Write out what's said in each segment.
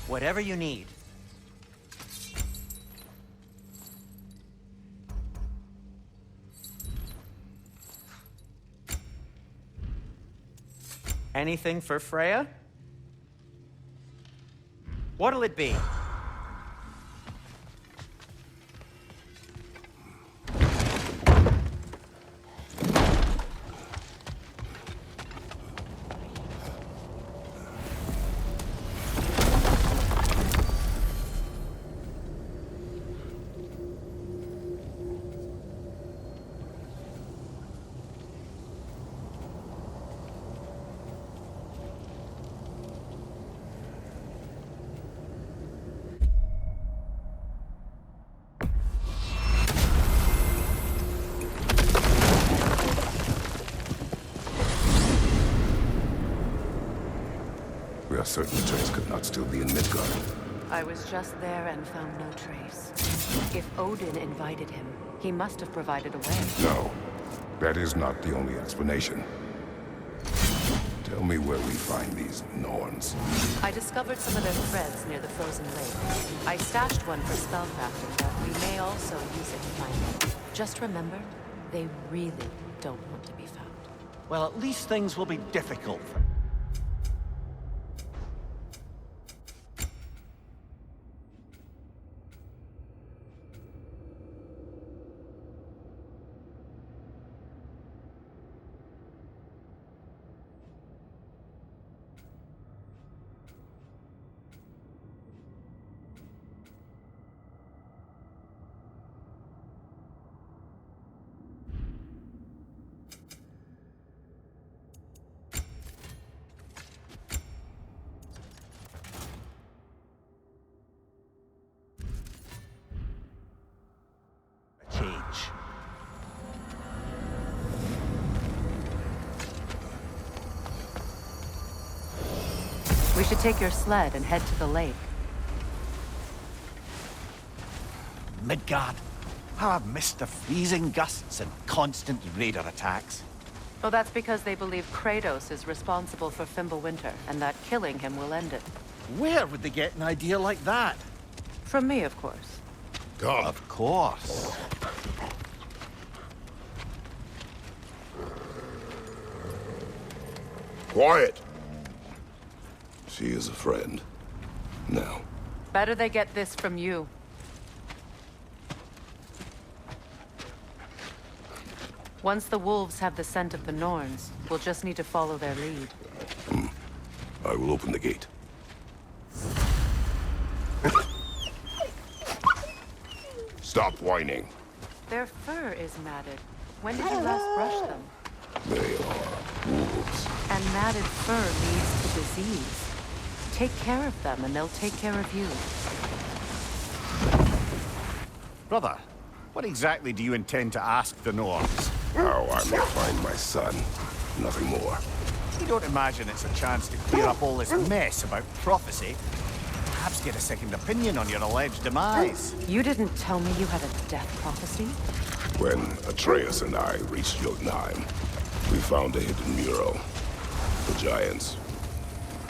Whatever you need. Anything for Freya? What'll it be? We are certain the trace could not still be in Midgard. I was just there and found no trace. If Odin invited him, he must have provided a way. No, that is not the only explanation. Tell me where we find these Norns. I discovered some of their threads near the frozen lake. I stashed one for spellcrafting, but we may also use it to find them. Just remember, they really don't want to be found. Well, at least things will be difficult. Cage. We should take your sled and head to the lake. Midgard. How I've missed the freezing gusts and constant raider attacks. Well, that's because they believe Kratos is responsible for Fimbulwinter, and that killing him will end it. Where would they get an idea like that? From me, of course. God. Of course. Quiet! She is a friend. Now. Better they get this from you. Once the wolves have the scent of the Norns, we'll just need to follow their lead. I will open the gate. Stop whining. Their fur is matted. When did you last brush them? They are wolves. And matted fur leads to disease. Take care of them, and they'll take care of you. Brother, what exactly do you intend to ask the Norns? How I may find my son. Nothing more. You don't imagine it's a chance to clear up all this mess about prophecy? Perhaps get a second opinion on your alleged demise. You didn't tell me you had a death prophecy? When Atreus and I reached Jotunheim, we found a hidden mural. The giants,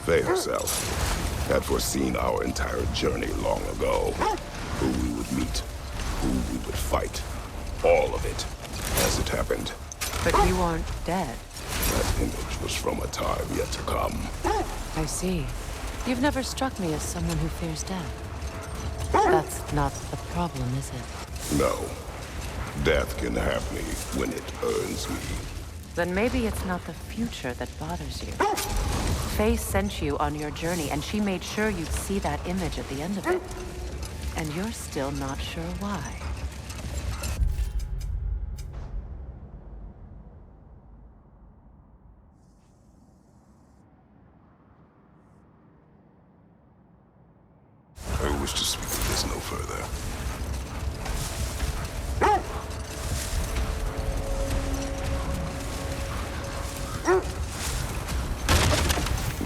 Faye herself, had foreseen our entire journey long ago. Who we would meet, who we would fight. All of it, as it happened. But you aren't dead. That image was from a time yet to come. I see. You've never struck me as someone who fears death. That's not the problem, is it? No. Death can have me when it earns me. Then maybe it's not the future that bothers you. Faye sent you on your journey, and she made sure you'd see that image at the end of it. And you're still not sure why. I wish to speak of this no further.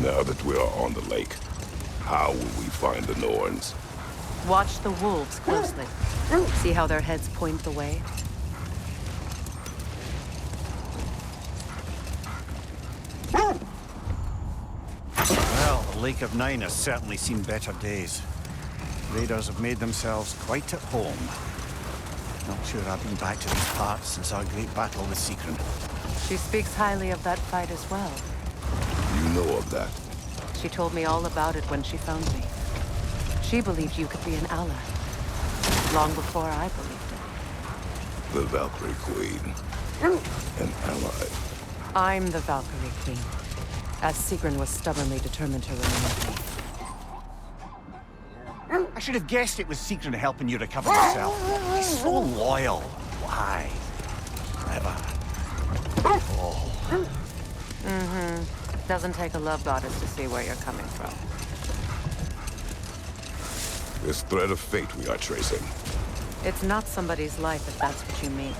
Now that we are on the lake, how will we find the Norns? Watch the wolves closely. See how their heads point the way? Well, the Lake of Nine has certainly seen better days. Raiders have made themselves quite at home. Not sure I've been back to these parts since our great battle with Secret. She speaks highly of that fight as well. You know of that? She told me all about it when she found me. She believed you could be an ally. Long before I believed it. The Valkyrie Queen. An ally. I'm the Valkyrie Queen, as Sigrun was stubbornly determined to remain me. I should have guessed it was Secret helping you recover yourself. He's so loyal. Why? Clever. Oh. Doesn't take a love goddess to see where you're coming from. This thread of fate we are tracing. It's not somebody's life, if that's what you mean.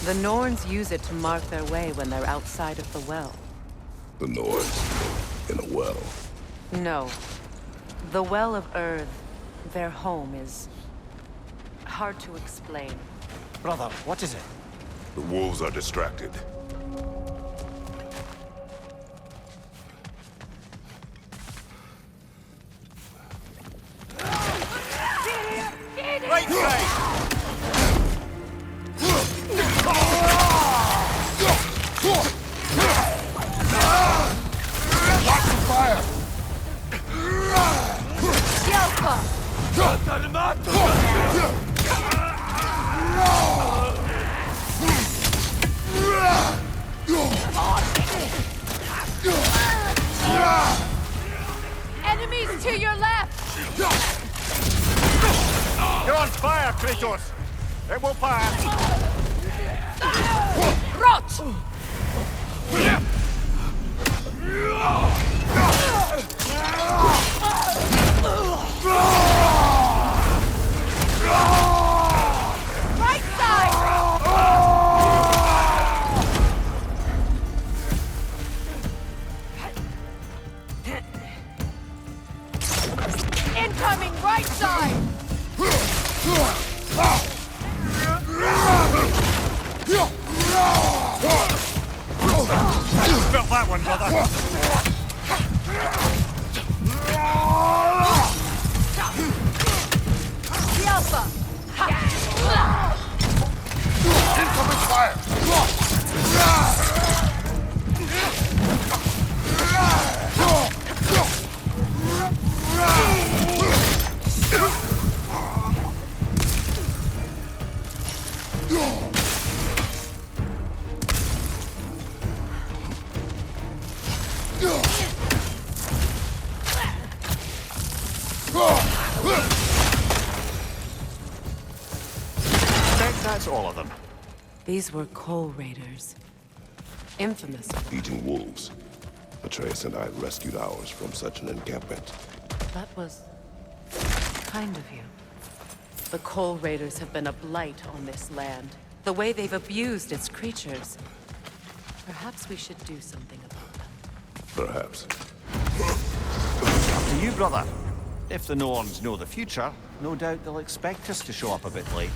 The Norns use it to mark their way when they're outside of the well. The Nords in a well. No. The Well of Earth, their home, is hard to explain. Brother, what is it? The wolves are distracted. Right side! Enemies to your left! You're on fire, Kratos! It will pass! Rot! Right side! Incoming right side! Felt that one, brother! The Alpha! Incoming fire! That's all of them. These were Coal Raiders. Infamous. Eating wolves. Atreus and I rescued ours from such an encampment. That was kind of you. The Coal Raiders have been a blight on this land. The way they've abused its creatures. Perhaps we should do something about them. Perhaps. To you, brother. If the Norns know the future, no doubt they'll expect us to show up a bit late.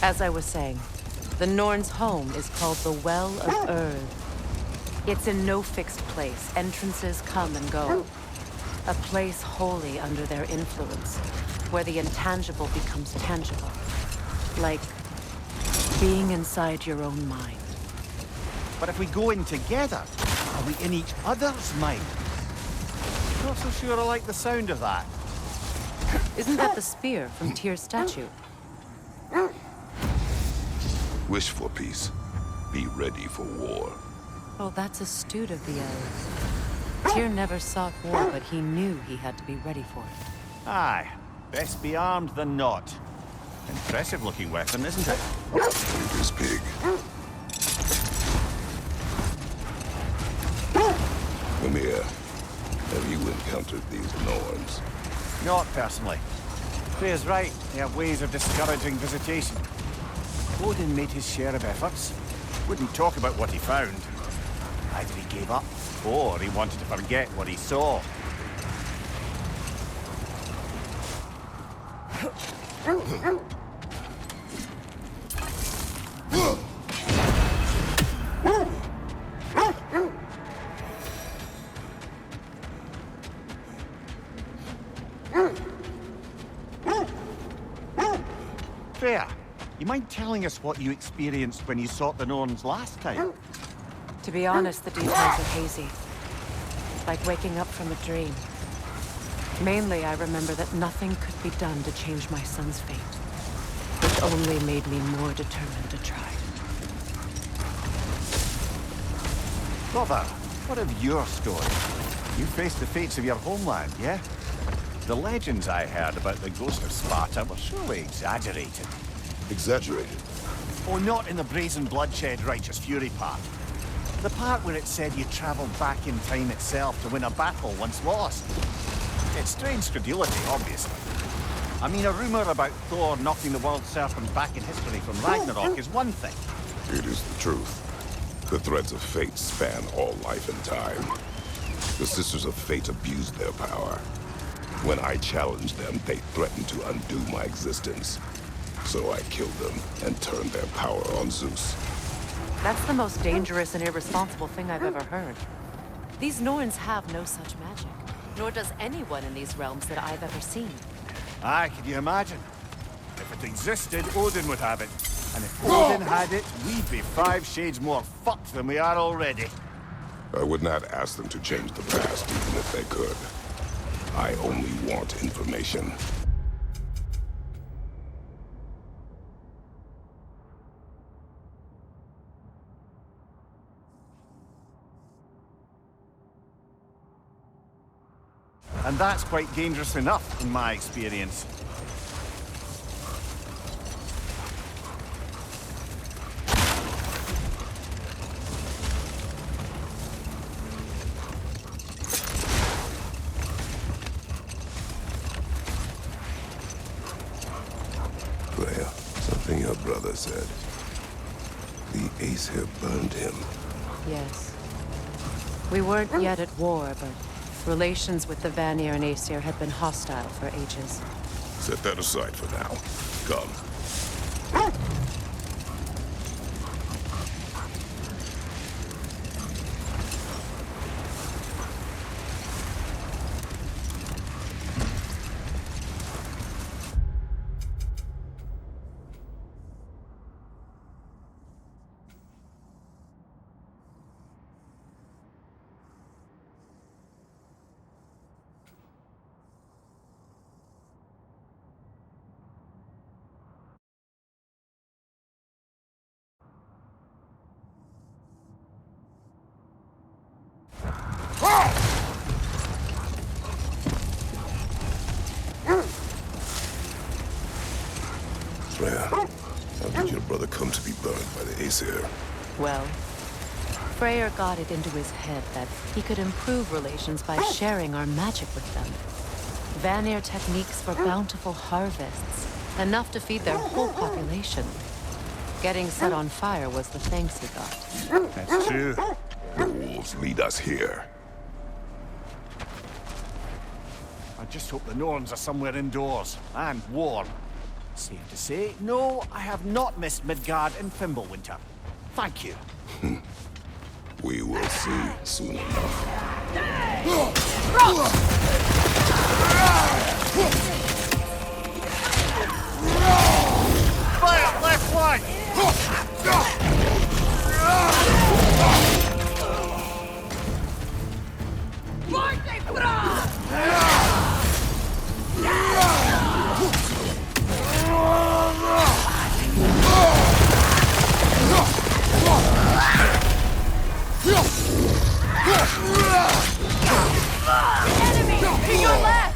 As I was saying, the Norn's home is called the Well of Erd. It's in no fixed place. Entrances come and go. A place wholly under their influence, where the intangible becomes tangible. Like being inside your own mind. But if we go in together, are we in each other's mind? Not so sure I like the sound of that. Isn't that the spear from Tyr's statue? Wish for peace. Be ready for war. Oh, that's astute of the elves. Tyr never sought war, but he knew he had to be ready for it. Aye. Best be armed than not. Impressive looking weapon, isn't it? It is big. Mimir, have you encountered these Norns? Not personally. Freya's right. They have ways of discouraging visitation. Odin made his share of efforts. Wouldn't talk about what he found. Either he gave up, or he wanted to forget what he saw. Freya, You mind telling us what you experienced when you sought the Norns last time? To be honest, the details are hazy. Like waking up from a dream. Mainly, I remember that nothing could be done to change my son's fate, which only made me more determined to try. Brother, what of your story? You faced the fates of your homeland, yeah? The legends I heard about the ghost of Sparta were surely exaggerated. Exaggerated? Oh, not in the brazen bloodshed righteous fury part. The part where it said you traveled back in time itself to win a battle once lost. It's strange credulity, obviously. I mean, a rumor about Thor knocking the world serpent back in history from Ragnarok is one thing. It is the truth. The threads of fate span all life and time. The Sisters of Fate abused their power. When I challenged them, they threatened to undo my existence. So I killed them and turned their power on Zeus. That's the most dangerous and irresponsible thing I've ever heard. These Norns have no such magic, nor does anyone in these realms that I've ever seen. Aye, can you imagine? If it existed, Odin would have it. And if Odin had it, we'd be 5 shades more fucked than we are already. I would not ask them to change the past, even if they could. I only want information. And that's quite dangerous enough, in my experience. Freya, something your brother said. The Aesir burned him. Yes. We weren't yet at war, but relations with the Vanir and Aesir had been hostile for ages. Set that aside for now. Come. Freya, how did your brother come to be burned by the Aesir? Well, Freyr got it into his head that he could improve relations by sharing our magic with them. Vanir techniques for bountiful harvests, enough to feed their whole population. Getting set on fire was the thanks he got. That's true. The wolves lead us here. I just hope the Norns are somewhere indoors, and warm. Safe to say, no, I have not missed Midgard and Fimbulwinter. Thank you. We will see soon enough. Fire, left flank! Enemy! To your left!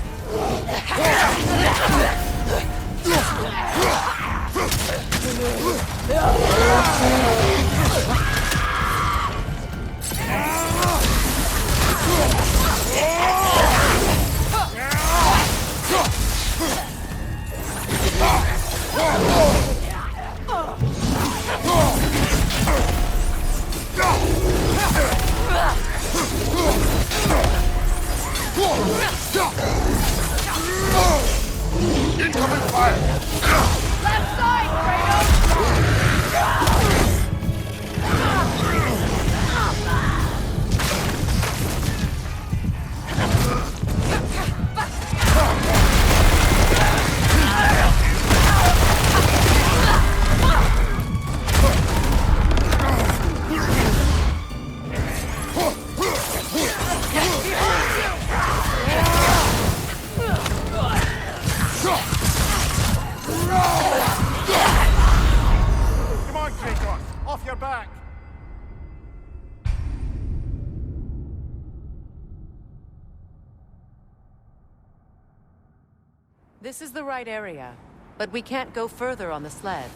Incoming fire! Left side, Kratos! This is the right area, but we can't go further on the sled.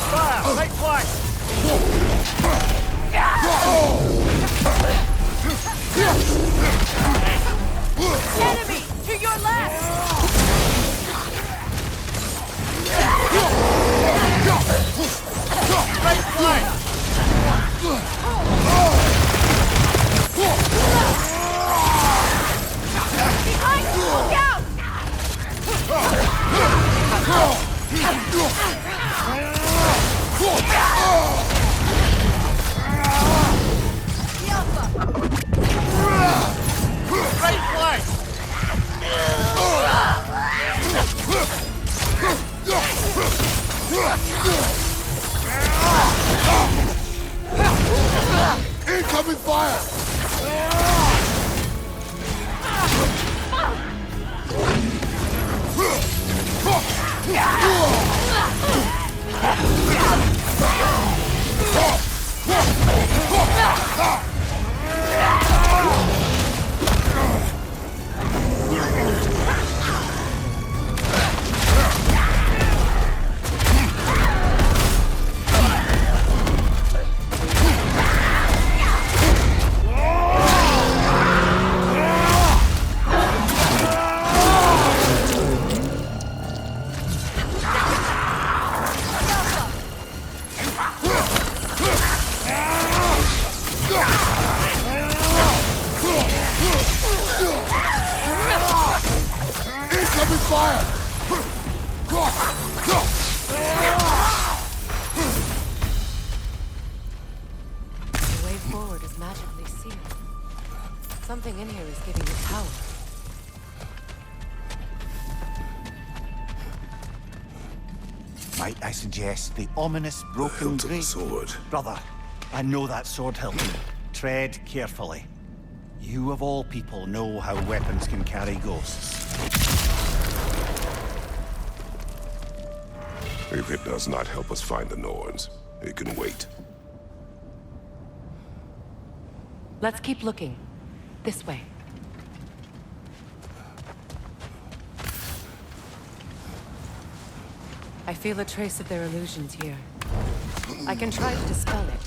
Fire! Right flank! Enemy! To your left! Right flank! Behind you! Look out! Right flank! Incoming fire! Incoming fire! The way forward is magically sealed. Something in here is giving it power. Might I suggest the ominous broken Hilt of the grate? sword. Brother, I know that sword hilt. Tread carefully. You of all people know how weapons can carry ghosts. If it does not help us find the Norns, it can wait. Let's keep looking. This way. I feel a trace of their illusions here. I can try to dispel it.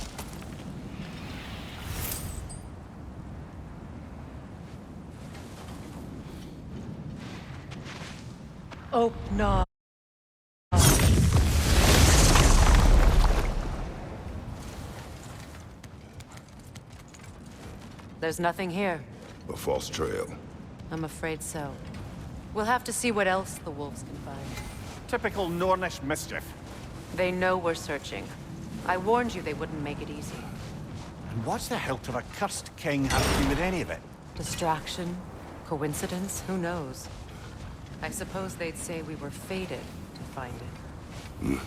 Oh, no. There's nothing here. A false trail. I'm afraid so. We'll have to see what else the wolves can find. Typical Nornish mischief. They know we're searching. I warned you they wouldn't make it easy. And what's the hilt of a cursed king have to do with any of it? Distraction? Coincidence? Who knows? I suppose they'd say we were fated to find it.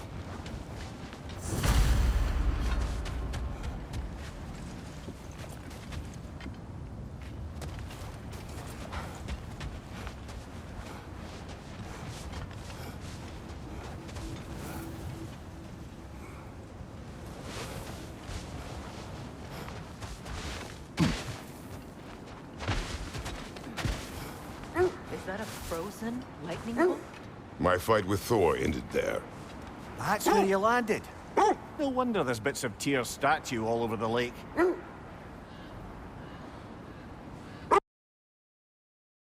Is that a frozen lightning bolt? My fight with Thor ended there. That's where you landed. No wonder there's bits of Tyr's statue all over the lake.